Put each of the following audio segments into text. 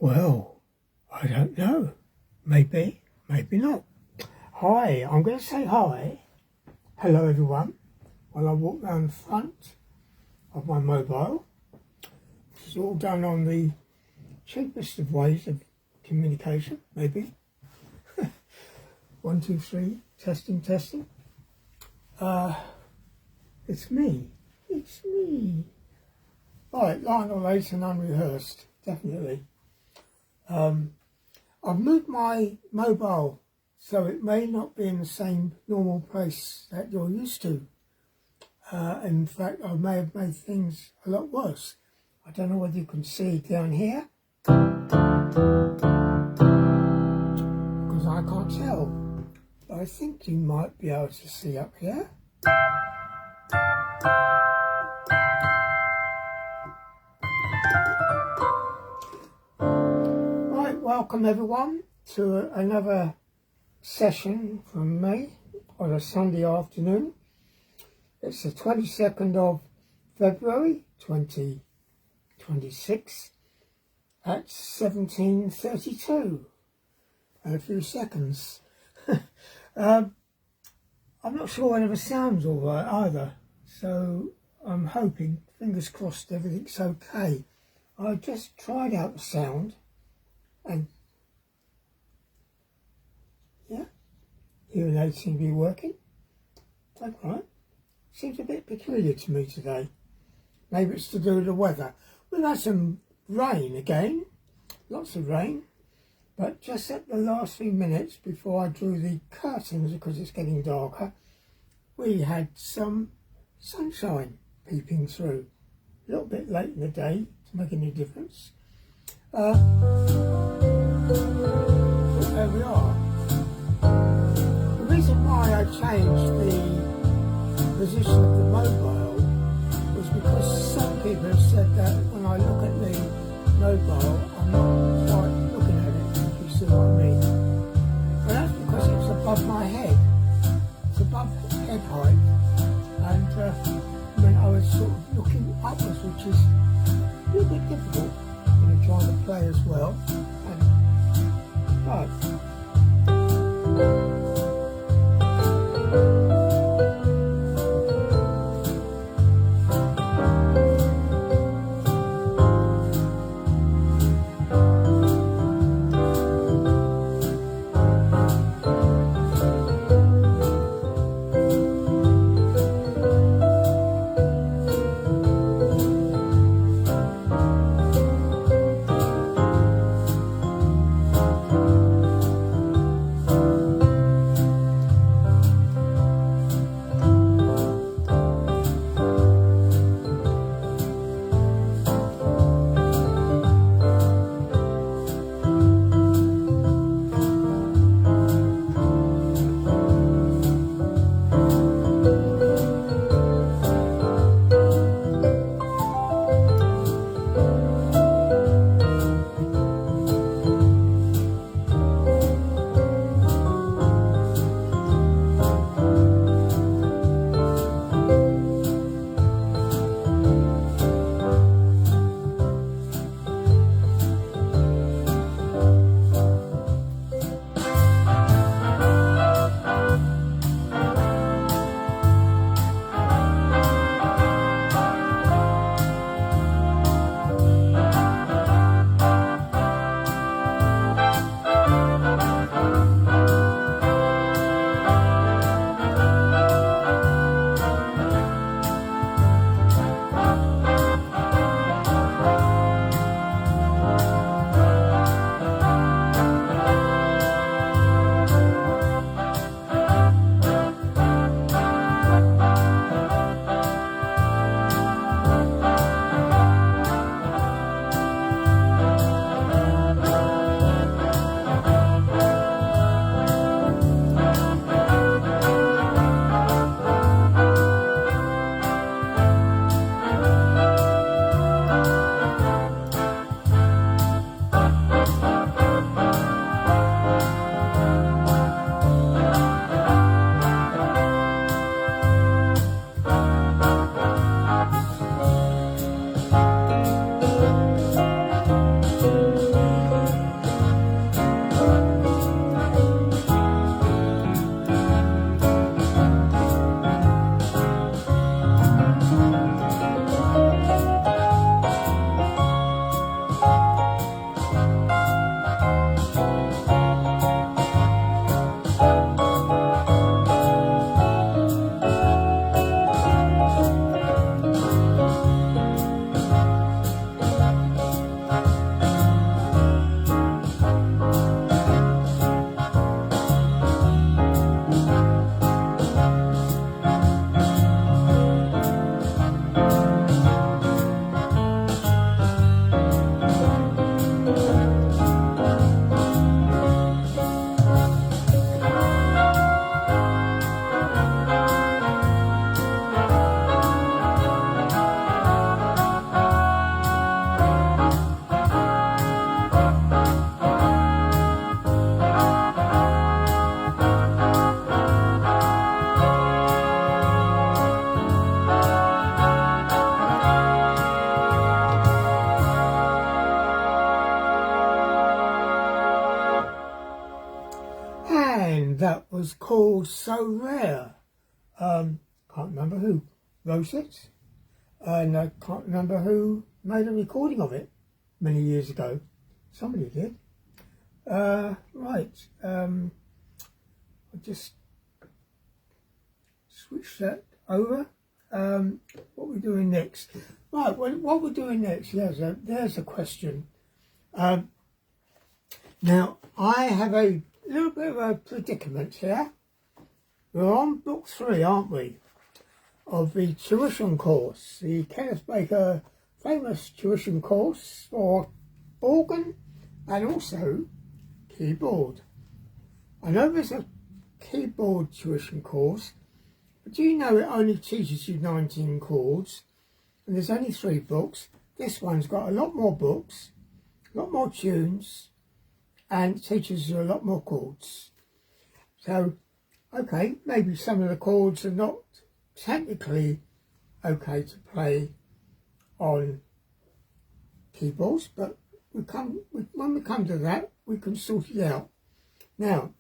Well, I don't know. Maybe, maybe not. Hi, I'm going to say hi. Hello everyone. While I walk round the front of my mobile. This is all done on the cheapest of ways of communication, maybe. 1, 2, 3, testing. It's me. Right, Lionel Leighton Unrehearsed, definitely. I've moved my mobile so it may not be in the same normal place that you're used to. In fact, I may have made things a lot worse. I don't know whether you can see down here, because I can't tell. But I think you might be able to see up here. Right, welcome everyone to another session from me on a Sunday afternoon. It's the 22nd of February 2026 at 17:32 and a few seconds. I'm not sure whether the sound's all right either, so I'm hoping, fingers crossed, everything's okay. I just tried out the sound and yeah, hearing aids seem to be working. Okay. Seems a bit peculiar to me today. Maybe it's to do with the weather. We've had some rain again, lots of rain, but just at the last few minutes before I drew the curtains, because it's getting darker, we had some sunshine peeping through. A little bit late in the day to make any difference. But there we are. The reason why I changed the position of the mobile was because some people have said that when I look at the mobile, I'm not quite looking at it, if you see what I mean. But that's because it's above my head. It's above head height. And when I was sort of looking upwards, which is a little bit difficult when you're trying to play as well. was called So Rare. Can't remember who wrote it, and I can't remember who made a recording of it many years ago. Somebody did. Right, I'll just switch that over. What we're doing next? Right, well, what we're doing next, there's a question. Now, I have a little bit of a predicament here. We're on book 3, aren't we, of the tuition course, the Kenneth Baker famous tuition course for organ and also keyboard. I know there's a keyboard tuition course, but do you know it only teaches you 19 chords, and there's only 3 books. This one's got a lot more books, a lot more tunes, and teaches you a lot more chords. So, okay, maybe some of the chords are not technically okay to play on keyboards, but when we come to that, we can sort it out. Now,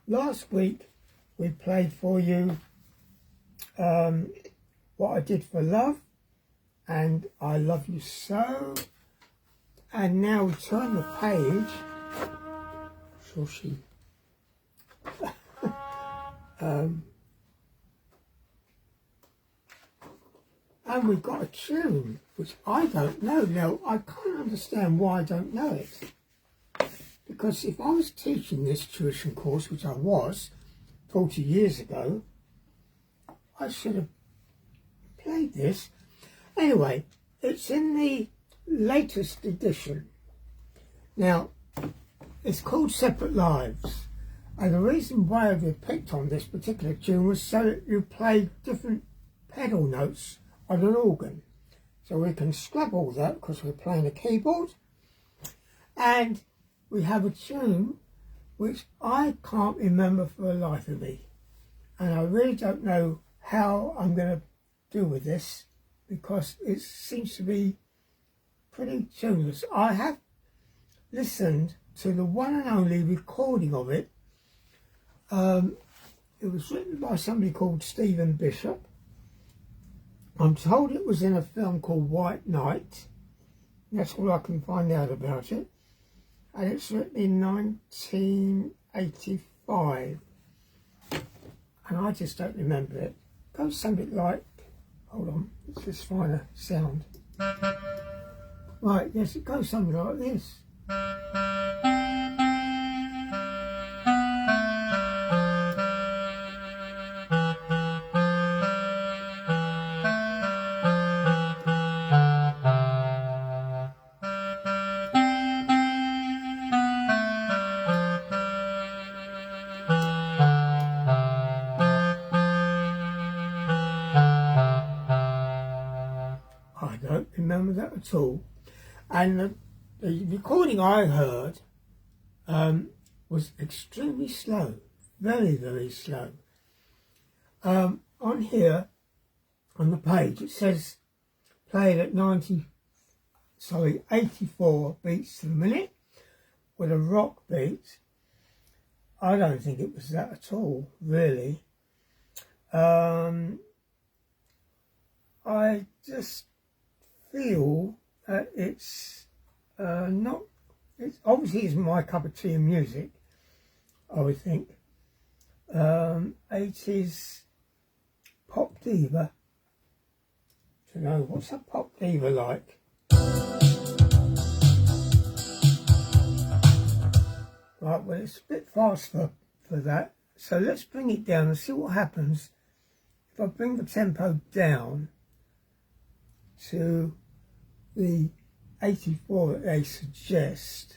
last week we played for you What I Did for Love and I Love You So, and now we turn the page. So she and we've got a tune which I don't know. Now, I can't understand why I don't know it, because if I was teaching this tuition course, which I was 40 years ago, I should have played this. Anyway, it's in the latest edition. Now, it's called Separate Lives, and the reason why I picked on this particular tune was so that you play different pedal notes on an organ, so we can scrub all that because we're playing a keyboard, and we have a tune which I can't remember for the life of me, and I really don't know how I'm going to do with this because it seems to be pretty tuneless. I have listened to the one and only recording of it. It was written by somebody called Stephen Bishop. I'm told it was in a film called White Knight. That's all I can find out about it. And it's written in 1985. And I just don't remember it. It goes something like, hold on, let's just find a sound. Right, yes, it goes something like this. I don't remember that at all. And the recording I heard was extremely slow, very, very slow. On here, on the page, it says played at 84 beats to the minute with a rock beat. I don't think it was that at all, really. I just feel that it's not, it obviously isn't my cup of tea in music, I would think. 80s pop diva. Do you know, what's a pop diva like? Right, well, it's a bit fast for that. So let's bring it down and see what happens if I bring the tempo down to the 84 that they suggest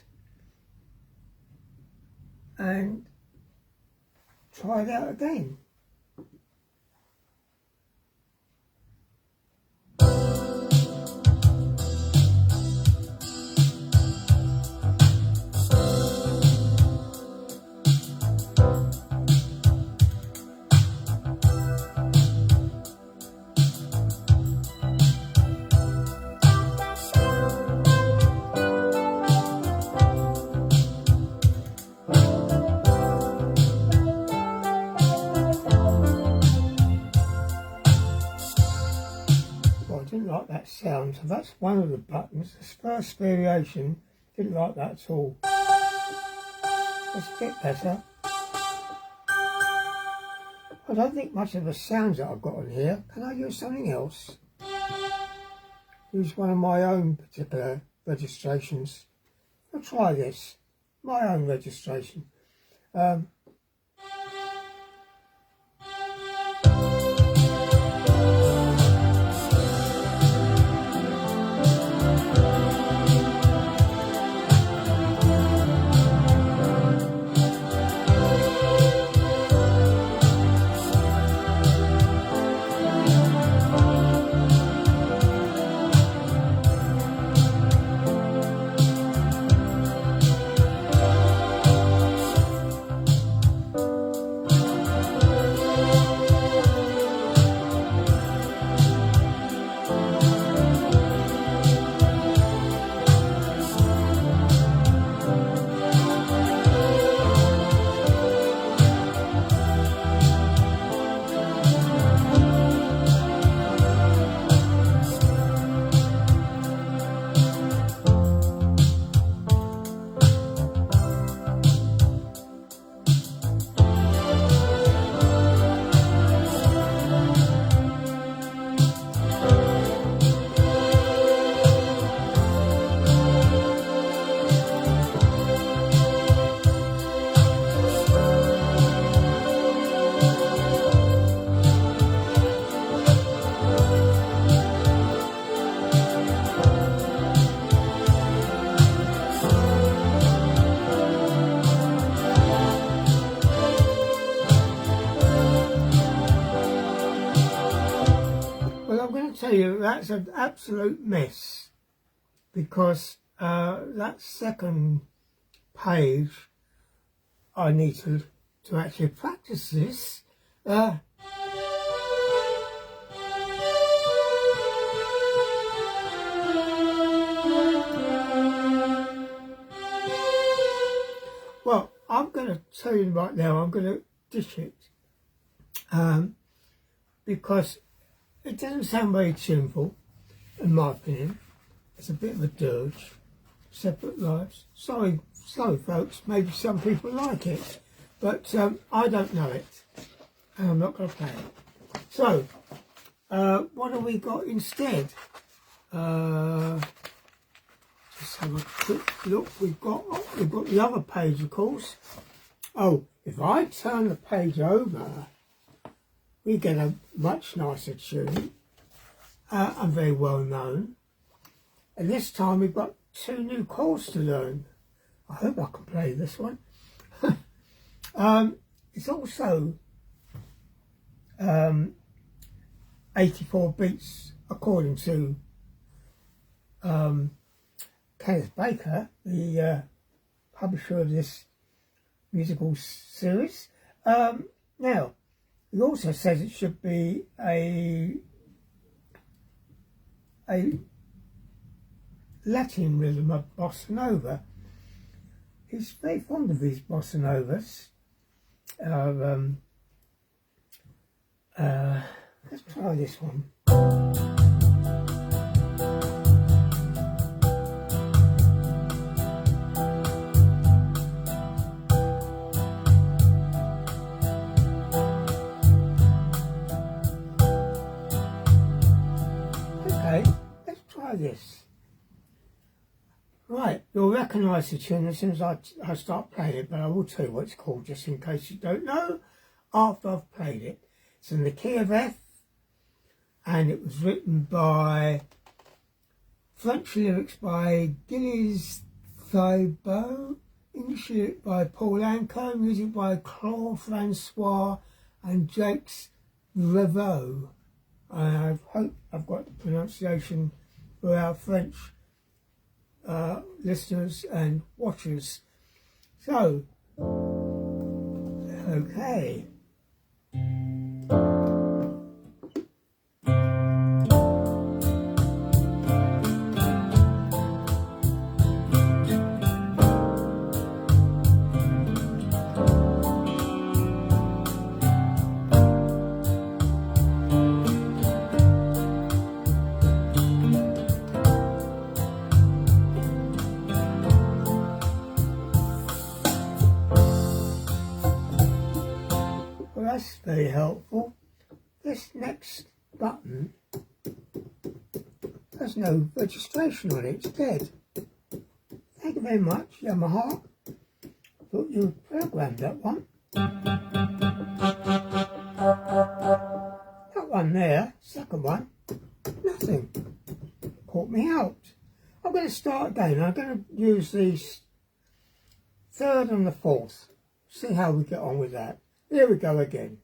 and try it out again. like that sound, so that's one of the buttons. This first variation, didn't like that at all. It's a bit better. I don't think much of the sounds that I've got on here. Can I use something else? Use one of my own particular registrations. I'll try this. My own registration. Tell you that's an absolute mess, because that second page I need to actually practice this. Well, I'm going to tell you right now, I'm going to dish it because it doesn't sound very tuneful, in my opinion. It's a bit of a dirge. Separate lives. Sorry folks, maybe some people like it, but I don't know it, and I'm not going to play it. So, what have we got instead? Just have a quick look. We've got the other page, of course. Oh, if I turn the page over, we get a much nicer tune, and very well known. And this time we've got 2 new chords to learn. I hope I can play this one. It's also 84 beats according to Kenneth Baker, the publisher of this musical series. Now, he also says it should be a Latin rhythm of bossa nova. He's very fond of these bossa novas. Let's try this one. Okay, let's try this. Right, you'll recognise the tune as soon as I start playing it, but I will tell you what it's called just in case you don't know after I've played it. It's in the key of F, and it was written by French lyrics by Gilles Thibault, English lyric by Paul Anka, music by Claude Francois and Jacques Revaux. I hope I've got the pronunciation for our French listeners and watchers. So, okay. very helpful. This next button has no registration on it, it's dead. Thank you very much, Yamaha. Thought you programmed that one. That one there, second one, nothing. Caught me out. I'm going to start again. I'm going to use the third and the fourth. See how we get on with that. Here we go again.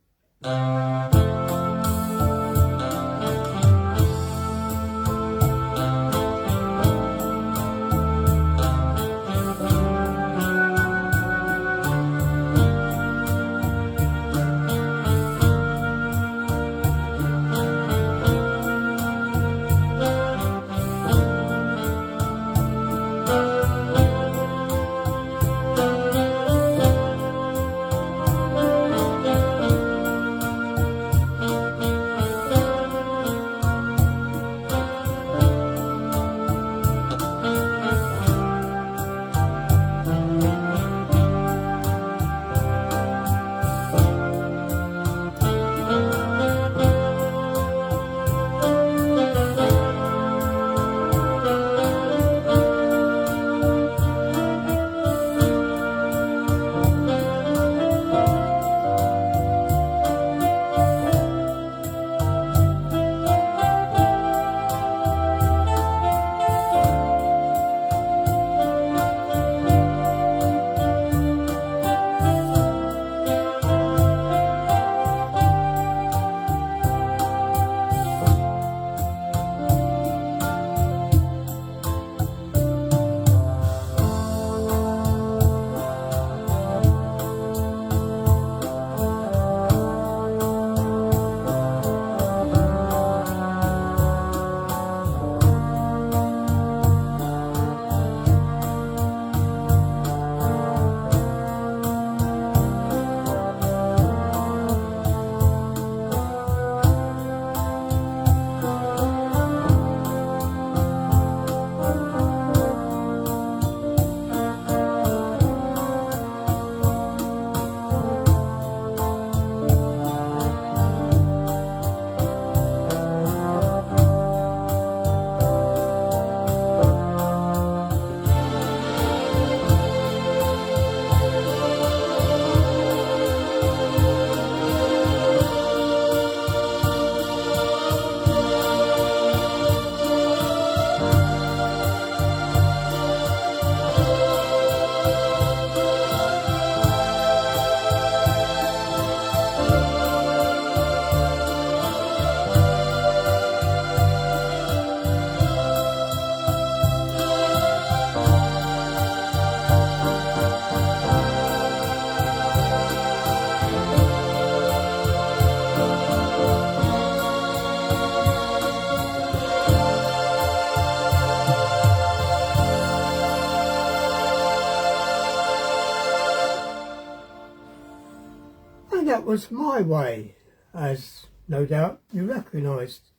That was my way, as no doubt you recognised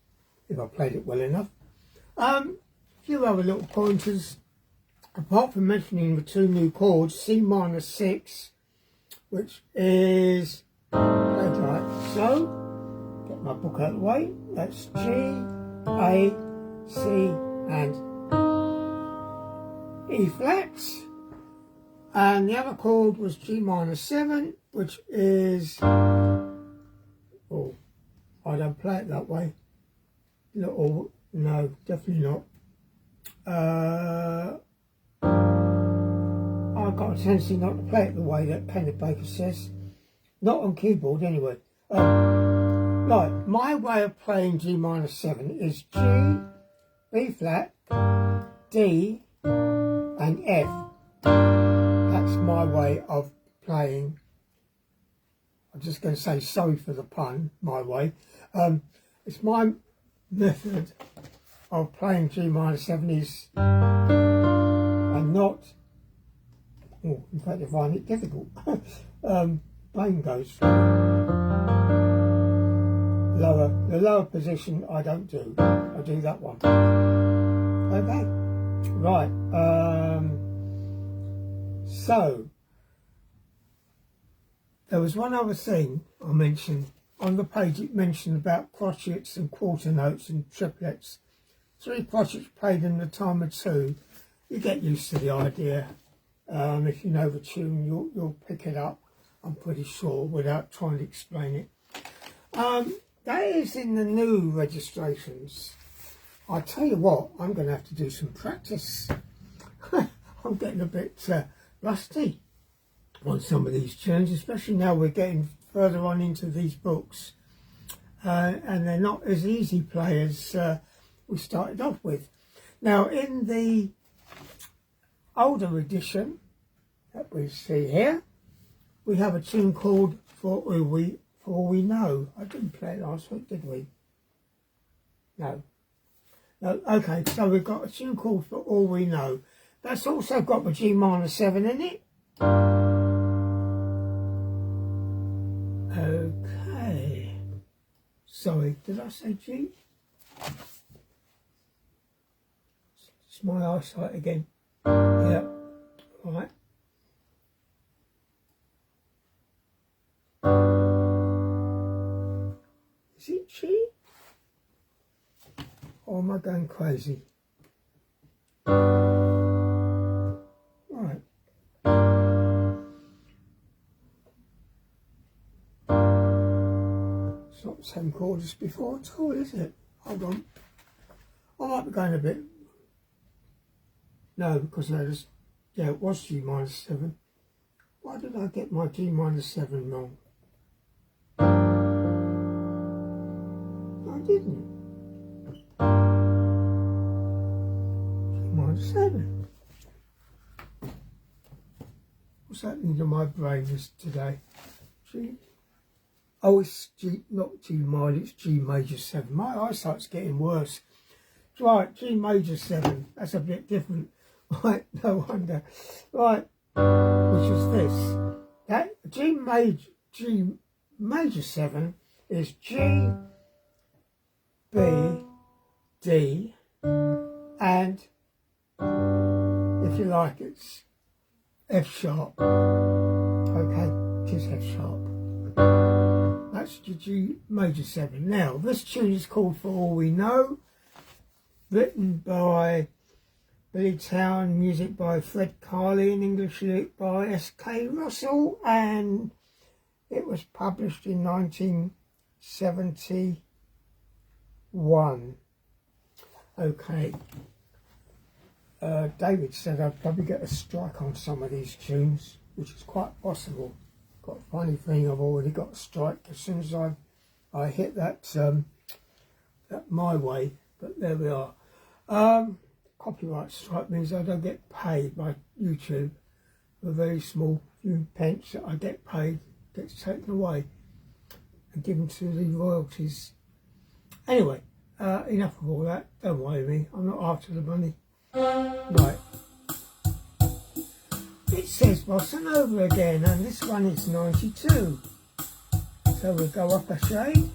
if I played it well enough. A few other little pointers, apart from mentioning the two new chords, C minor 6, which is played like so. Get my book out of the way. That's G, A, C and E flats. And the other chord was G minor 7, which is, oh, I don't play it that way. No, definitely not. I've got a tendency not to play it the way that Penny Baker says. Not on keyboard anyway. Right, my way of playing G minor 7 is G, B flat, D and F. That's my way of playing. I'm just going to say, sorry for the pun, my way. It's my method of playing G minor 7 is, and not, oh, in fact I find it difficult. Brain goes through. The lower position I don't do. I do that one. Okay, right. So there was one other thing I mentioned. On the page it mentioned about crotchets and quarter notes and triplets. 3 crotchets played in the time of 2. You get used to the idea. If you know the tune, you'll pick it up, I'm pretty sure, without trying to explain it. That is in the new registrations. I tell you what, I'm going to have to do some practice. I'm getting a bit rusty on some of these tunes, especially now we're getting further on into these books, and they're not as easy play as we started off with. Now, in the older edition that we see here, we have a tune called For All We Know. I didn't play it last week, did we? No. No. Okay, so we've got a tune called For All We Know. That's also got the G minor 7 in it. Okay. Sorry, did I say G? It's my eyesight again. Yeah. Right. Is it G? Or am I going crazy? Right. It's not the same chord as before at all, is it? Hold on. I might be going a bit... No, because I just... Yeah, it was G minor 7. Why did I get my G minor 7 wrong? I didn't. G minor 7. What's happening to my brain today? G... Oh, it's G, not G minor, it's G major 7. My eyesight's getting worse. Right, G major 7. That's a bit different. Right, no wonder. Right, which is this. That G major 7 is G, B, D, and if you like, it's F sharp. Okay, it is F sharp. That's the G major 7. Now, this tune is called For All We Know, written by Billy Town, music by Fred Carley, and English lyric by S.K. Russell, and it was published in 1971. Okay. David said I'd probably get a strike on some of these tunes, which is quite possible. Got a funny thing, I've already got a strike as soon as I hit that that my way, but there we are. Copyright strike means I don't get paid by YouTube. A very small few pence that I get paid gets taken away and given to the royalties. Anyway, enough of all that. Don't worry me, I'm not after the money. Right. It says Bossa Nova again, and this one is 92. So we'll go up a shade.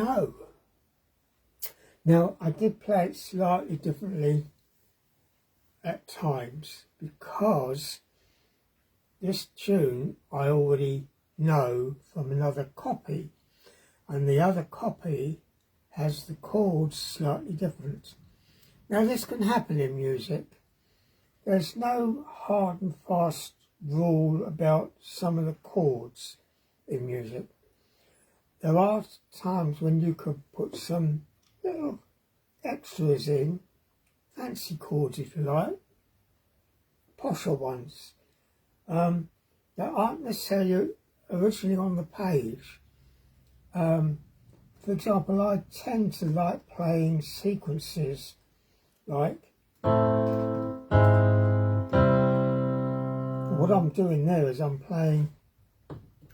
know. Now, I did play it slightly differently at times because this tune I already know from another copy, and the other copy has the chords slightly different. Now, this can happen in music. There's no hard and fast rule about some of the chords in music. There are times when you could put some little extras in, fancy chords if you like, posher ones, that aren't necessarily originally on the page. For example, I tend to like playing sequences like what I'm doing there is I'm playing,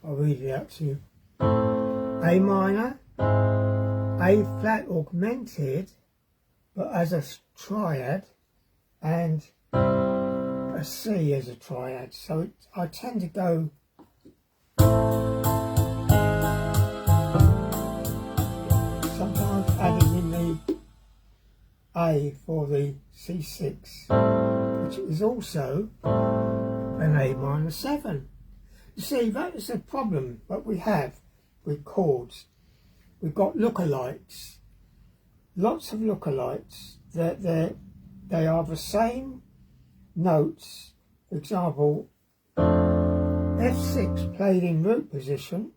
I'll read it out to you, A minor, A flat augmented, but as a triad, and a C as a triad. So I tend to go sometimes adding in the A for the C6, which is also an A minor 7. You see, that is the problem that we have with chords. We've got lookalikes, lots of lookalikes, that they are the same notes. For example, F6 played in root position,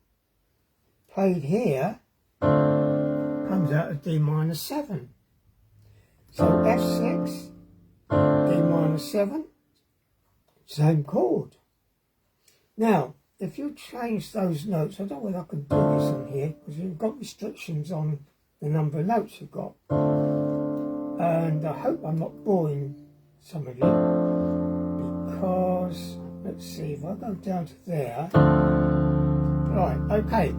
played here, comes out of D minor 7. So F6, D minor 7, same chord. Now, if you change those notes, I don't know whether I can do this in here, because you've got restrictions on the number of notes you've got. And I hope I'm not boring some of you, because, let's see, if I go down to there, right, okay,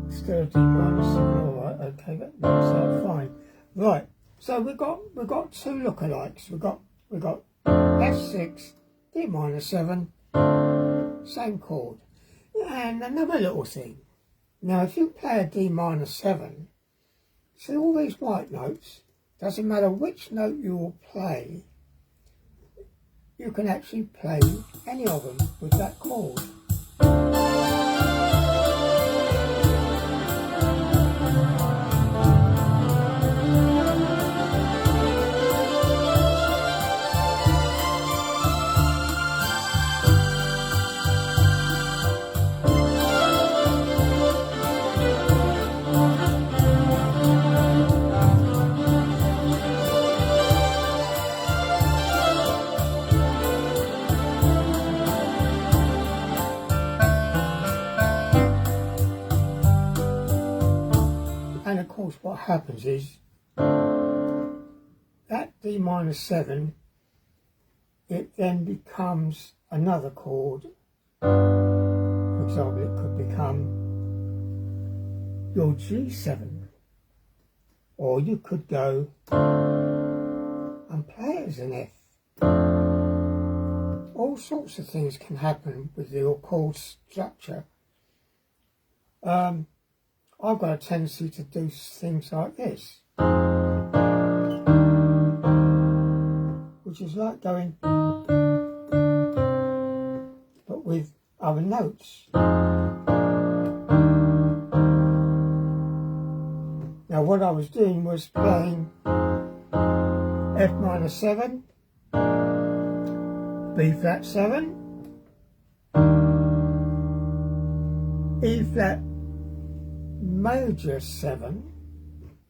still D minor 7, alright, okay, that works out fine. Right, so we've got two lookalikes. We've got F6, D minor 7, same chord. And another little thing. Now, if you play a D minor 7, see all these white notes, doesn't matter which note you will play, you can actually play any of them with that chord. And of course what happens is that D minor 7, it then becomes another chord. For example, it could become your G7, or you could go and play it as an F. All sorts of things can happen with your chord structure. I've got a tendency to do things like this, which is like going, but with other notes. Now what I was doing was playing F minor 7, B flat 7, E flat major 7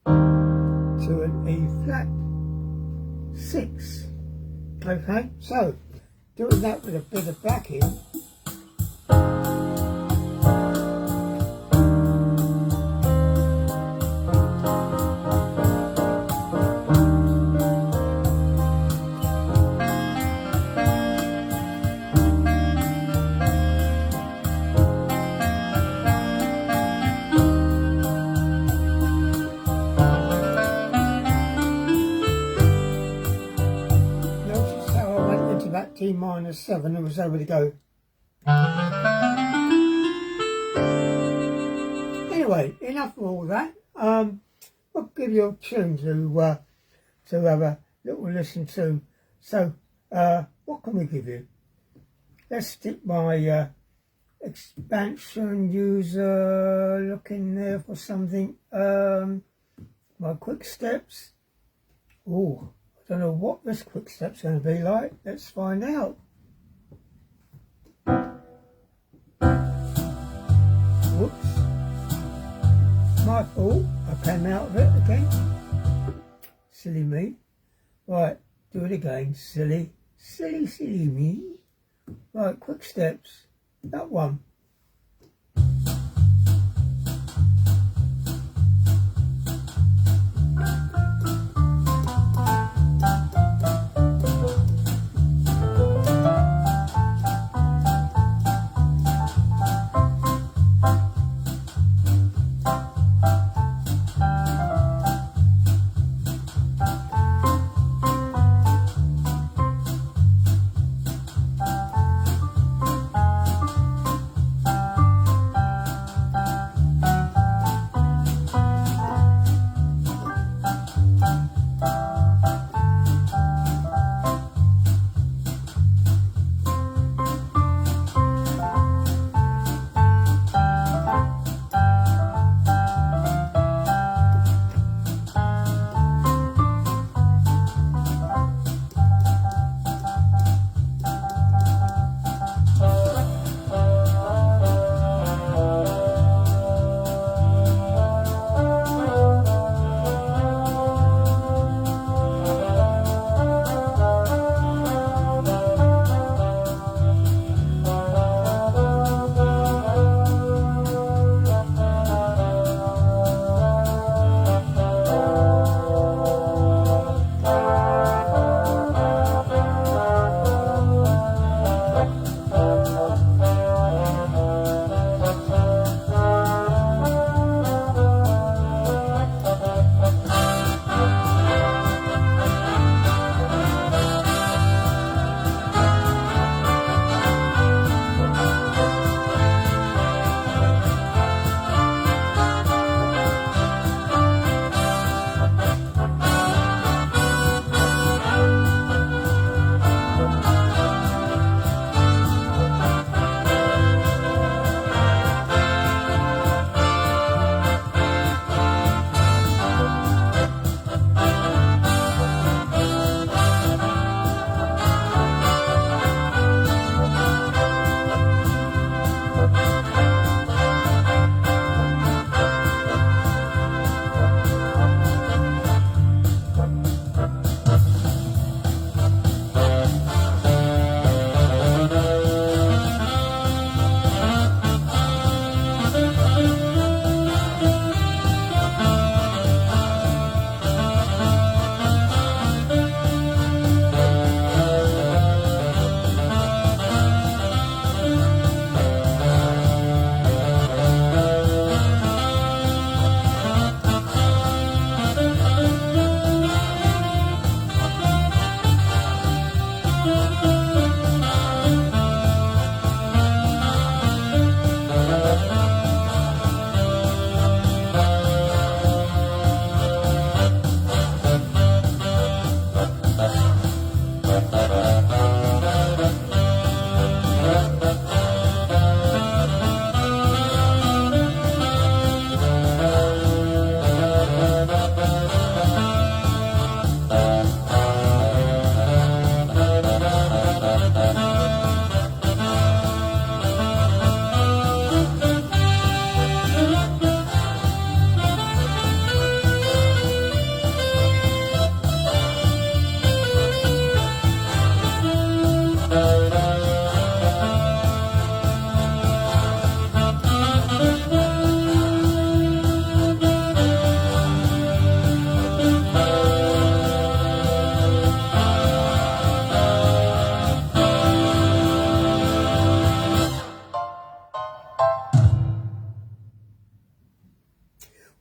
to an E flat 6. Okay, so doing that with a bit of backing. D minor 7 and was able to go. Anyway, Anyway, enough of all that. I'll give you a tune to have a little listen to. So, what can we give you? Let's stick my expansion user, looking there for something. My quick steps. Oh, I don't know what this quick step's going to be like. Let's find out. Whoops. My fault. I came out of it again. Silly me. Right, do it again. Silly me. Right, quick steps. That one.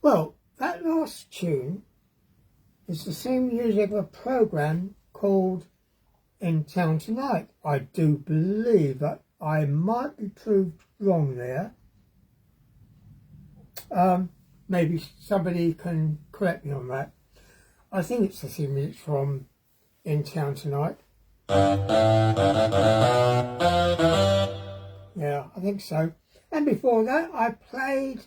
Well, that last tune is the same music of a program called In Town Tonight. I do believe that I might be proved wrong there. Maybe somebody can correct me on that. I think it's the theme it's from In Town Tonight. Yeah, I think so. And before that, I played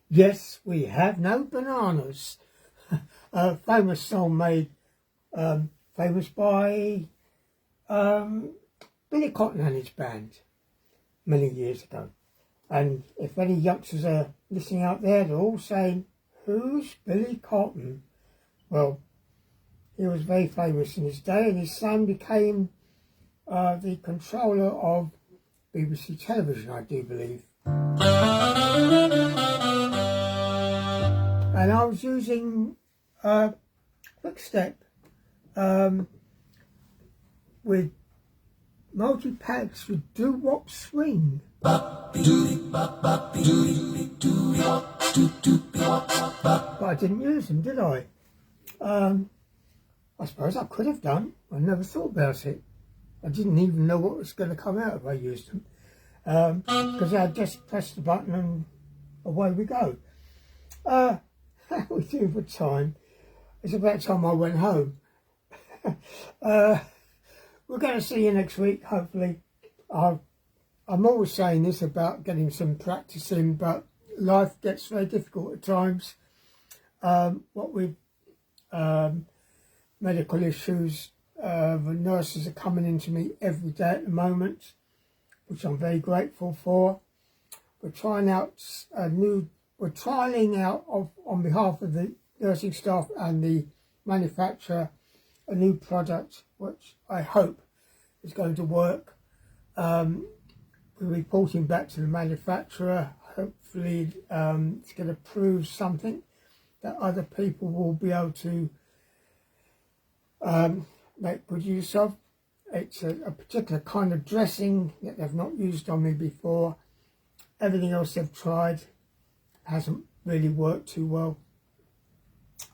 Yes, We Have No Bananas, a famous song made famous by Billy Cotton and his band many years ago. And if any youngsters are listening out there, they're all saying, who's Billy Cotton? Well, he was very famous in his day, and his son became the controller of BBC television, I do believe. And I was using Quick Step with multi-packs with doo-wop swing. But I didn't use them, did I? I suppose I could have done. I never thought about it. I didn't even know what was going to come out if I used them. Because I just pressed the button and away we go. How we doing for time? It's about time I went home. We're going to see you next week, hopefully. I'm always saying this about getting some practice in, but life gets very difficult at times. What with medical issues, the nurses are coming into me every day at the moment, which I'm very grateful for. We're trying out we're trialling out on behalf of the nursing staff and the manufacturer a new product which I hope is going to work. We're reporting back to the manufacturer. Hopefully it's going to prove something that other people will be able to make good use of. It's a particular kind of dressing that they've not used on me before. Everything else they've tried hasn't really worked too well,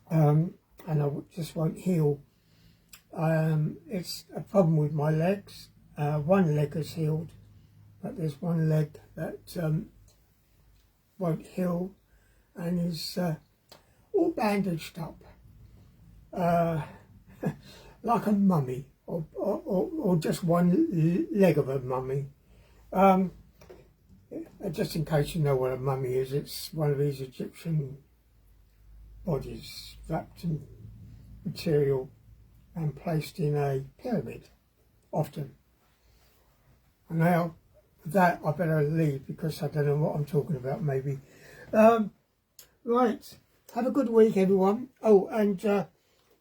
and I just won't heal. It's a problem with my legs. One leg has healed, but there's one leg that won't heal and is all bandaged up, like a mummy, or just one leg of a mummy. Just in case you know what a mummy is, it's one of these Egyptian bodies wrapped in material and placed in a pyramid, often. And now, with that, I better leave because I don't know what I'm talking about, maybe. Right, have a good week, everyone. Oh, and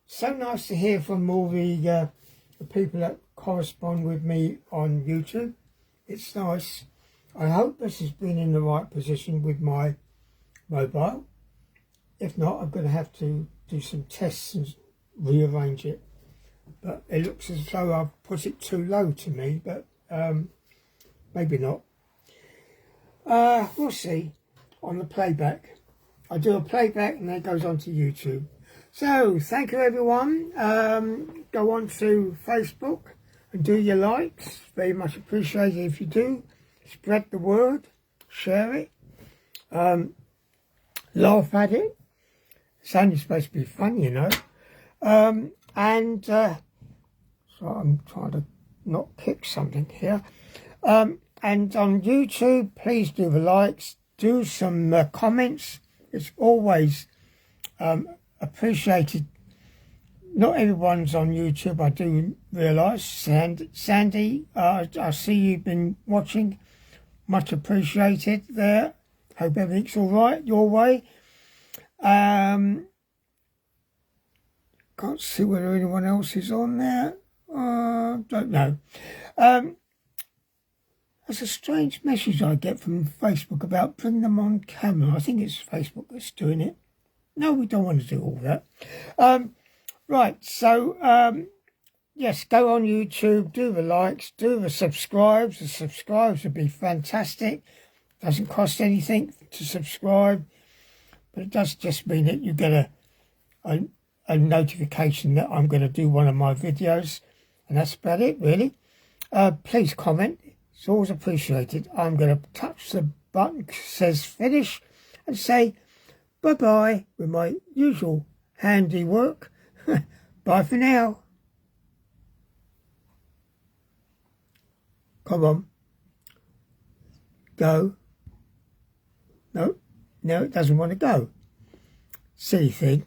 so nice to hear from all the people that correspond with me on YouTube. It's nice. I hope this has been in the right position with my mobile. If not, I'm going to have to do some tests and rearrange it. But it looks as though I've put it too low to me, but maybe not. We'll see on the playback. I do a playback and that goes onto YouTube. So, thank you everyone. Go on to Facebook and do your likes. Very much appreciated if you do. Spread the word, share it, laugh at it. It's only supposed to be fun, you know. So I'm trying to not kick something here. And on YouTube, please do the likes, do some comments. It's always appreciated. Not everyone's on YouTube, I do realise. Sandy, I see you've been watching. Much appreciated there. Hope everything's all right your way. Can't see whether anyone else is on there. Don't know. There's a strange message I get from Facebook about bring them on camera. I think it's Facebook that's doing it. No, we don't want to do all that. Right, so yes, go on YouTube, do the likes, do the subscribes. The subscribes would be fantastic. Doesn't cost anything to subscribe, but it does just mean that you get a notification that I'm going to do one of my videos, and that's about it, really. Please comment. It's always appreciated. I'm going to touch the button says finish and say bye-bye with my usual handiwork. Bye for now. Come on. Go. No, it doesn't want to go. Silly thing.